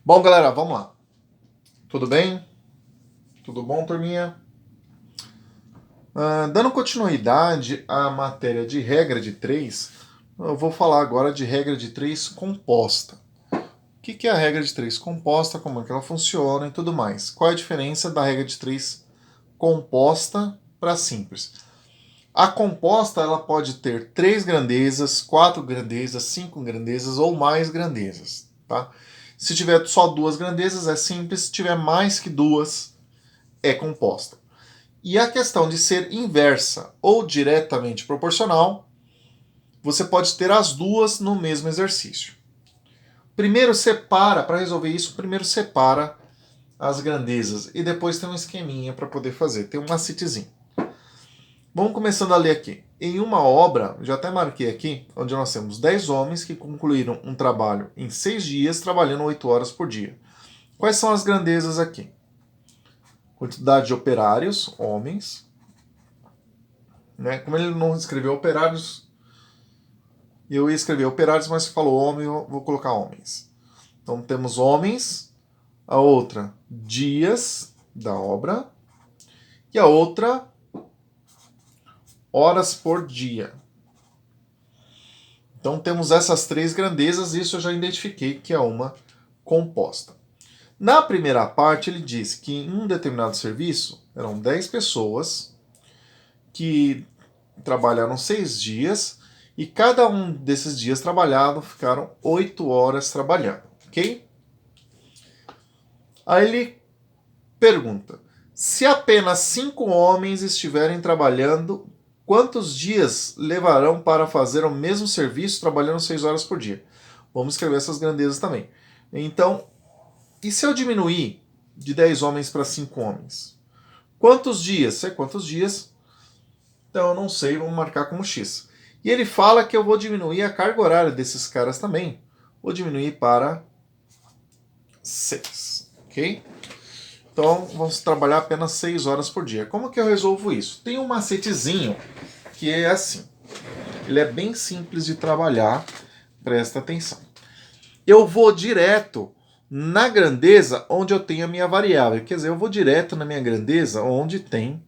Bom, galera, vamos lá. Tudo bem? Tudo bom, turminha? Dando continuidade à matéria de regra de 3, eu vou falar agora de regra de 3 composta. O que é a regra de 3 composta, como é que ela funciona e tudo mais. Qual é a diferença da regra de 3 composta para simples? A composta ela pode ter 3 grandezas, 4 grandezas, 5 grandezas ou mais grandezas. Tá? Se tiver só 2 grandezas é simples, se tiver mais que 2 é composta. E a questão de ser inversa ou diretamente proporcional, você pode ter as duas no mesmo exercício. Primeiro separa, para resolver isso, primeiro separa as grandezas e depois tem um esqueminha para poder fazer, tem um macetezinho. Vamos começando a ler aqui. Em uma obra, já até marquei aqui, onde nós temos 10 homens que concluíram um trabalho em 6 dias, trabalhando 8 horas por dia. Quais são as grandezas aqui? Quantidade de operários, homens. Né? Como ele não escreveu operários, eu ia escrever operários, mas falou homem, eu vou colocar homens. Então temos homens, a outra dias da obra e a outra horas por dia. Então temos essas 3 grandezas, isso eu já identifiquei que é uma composta. Na primeira parte ele diz que em um determinado serviço eram 10 pessoas que trabalharam 6 dias e cada um desses dias trabalhados ficaram 8 horas trabalhando, ok? Aí ele pergunta, se apenas 5 homens estiverem trabalhando, quantos dias levarão para fazer o mesmo serviço trabalhando 6 horas por dia? Vamos escrever essas grandezas também. Então, e se eu diminuir de 10 homens para 5 homens? Quantos dias? Sei quantos dias? Então eu não sei, vamos marcar como X. E ele fala que eu vou diminuir a carga horária desses caras também. Vou diminuir para 6, ok? Então vamos trabalhar apenas 6 horas por dia. Como que eu resolvo isso? Tem um macetezinho que é assim. Ele é bem simples de trabalhar, presta atenção. Eu vou direto na grandeza onde eu tenho a minha variável. Quer dizer, eu vou direto na minha grandeza onde tem,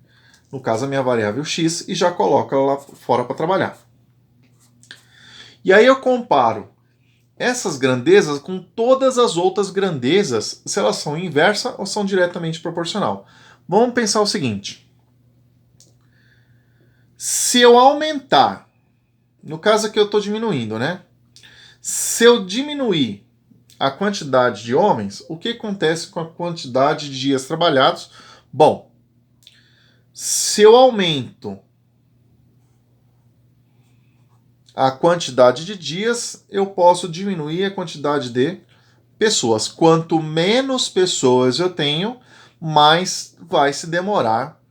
no caso, a minha variável x, e já coloco ela lá fora para trabalhar. E aí eu comparo essas grandezas com todas as outras grandezas, se elas são inversa ou são diretamente proporcional. Vamos pensar o seguinte. Se eu aumentar, no caso aqui eu estou diminuindo, né? Se eu diminuir a quantidade de homens, o que acontece com a quantidade de dias trabalhados? Bom, se eu aumento a quantidade de dias, eu posso diminuir a quantidade de pessoas. Quanto menos pessoas eu tenho, mais vai se demorar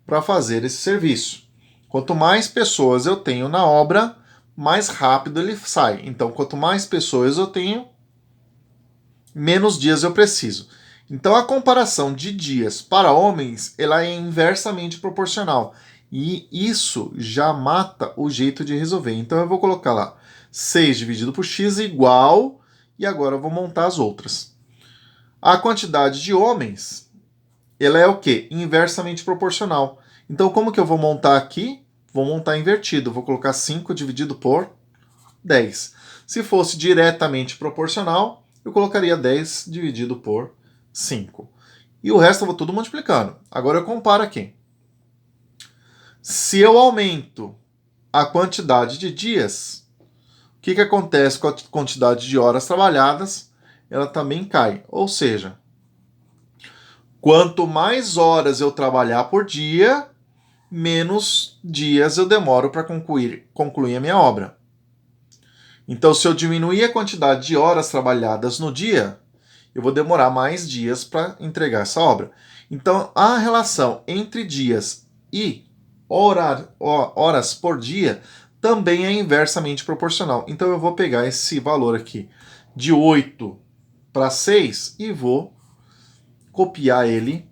para fazer esse serviço. Quanto mais pessoas eu tenho na obra, mais rápido ele sai. Então, quanto mais pessoas eu tenho, menos dias eu preciso. Então, a comparação de dias para homens ela é inversamente proporcional. E isso já mata o jeito de resolver. Então, eu vou colocar lá 6 dividido por x igual, e agora eu vou montar as outras. A quantidade de homens, ela é o quê? Inversamente proporcional. Então, como que eu vou montar aqui? Vou montar invertido. Vou colocar 5 dividido por 10. Se fosse diretamente proporcional, eu colocaria 10 dividido por 5. E o resto eu vou tudo multiplicando. Agora eu comparo aqui. Se eu aumento a quantidade de dias, o que acontece com a quantidade de horas trabalhadas? Ela também cai. Ou seja, quanto mais horas eu trabalhar por dia, menos dias eu demoro para concluir a minha obra. Então, se eu diminuir a quantidade de horas trabalhadas no dia, eu vou demorar mais dias para entregar essa obra. Então, a relação entre dias e horas por dia também é inversamente proporcional. Então, eu vou pegar esse valor aqui de 8 para 6 e vou copiar ele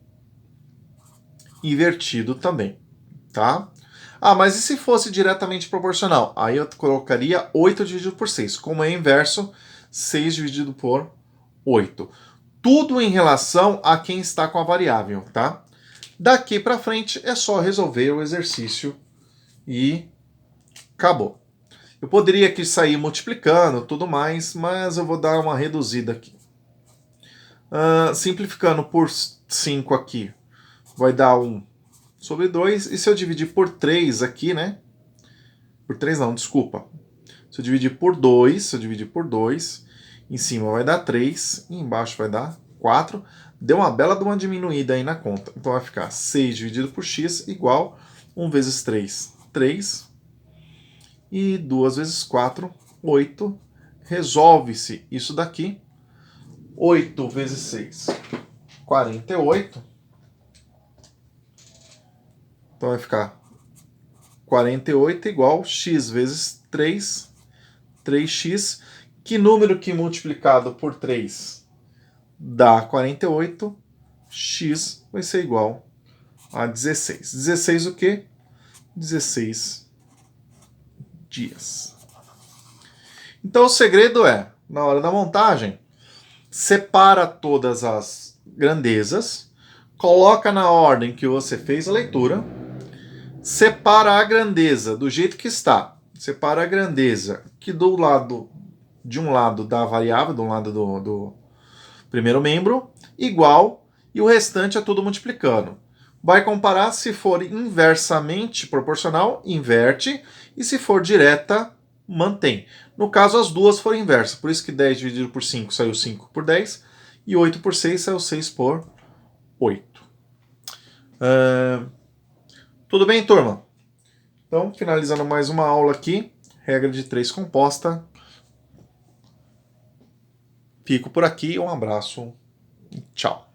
invertido também, tá? Ah, mas e se fosse diretamente proporcional? Aí eu colocaria 8 dividido por 6. Como é inverso, 6 dividido por 8. Tudo em relação a quem está com a variável, tá? Daqui para frente é só resolver o exercício e acabou. Eu poderia aqui sair multiplicando tudo mais, mas eu vou dar uma reduzida aqui. Simplificando por 5 aqui, vai dar 1 sobre 2. E se eu dividir por 3 aqui, né? Por 3 não, desculpa. Se eu dividir por 2, em cima vai dar 3 e embaixo vai dar 4. Deu uma bela de uma diminuída aí na conta. Então vai ficar 6 dividido por x igual 1 vezes 3, 3. E 2 vezes 4, 8. Resolve-se isso daqui. 8 vezes 6, 48. Então vai ficar 48 igual x vezes 3, 3x. Que número que multiplicado por 3 dá 48? X vai ser igual a 16. 16 o quê? 16 dias. Então o segredo é, na hora da montagem, separa todas as grandezas, coloca na ordem que você fez a leitura, separa a grandeza do jeito que está, separa a grandeza que do lado de um lado da variável, do lado do primeiro membro, igual, e o restante é tudo multiplicando. Vai comparar, se for inversamente proporcional, inverte, e se for direta, mantém. No caso, as duas foram inversas, por isso que 10 dividido por 5 saiu 5 por 10, e 8 por 6 saiu 6 por 8. Tudo bem, turma? Então, finalizando mais uma aula aqui, regra de 3 composta. Fico por aqui, um abraço, tchau.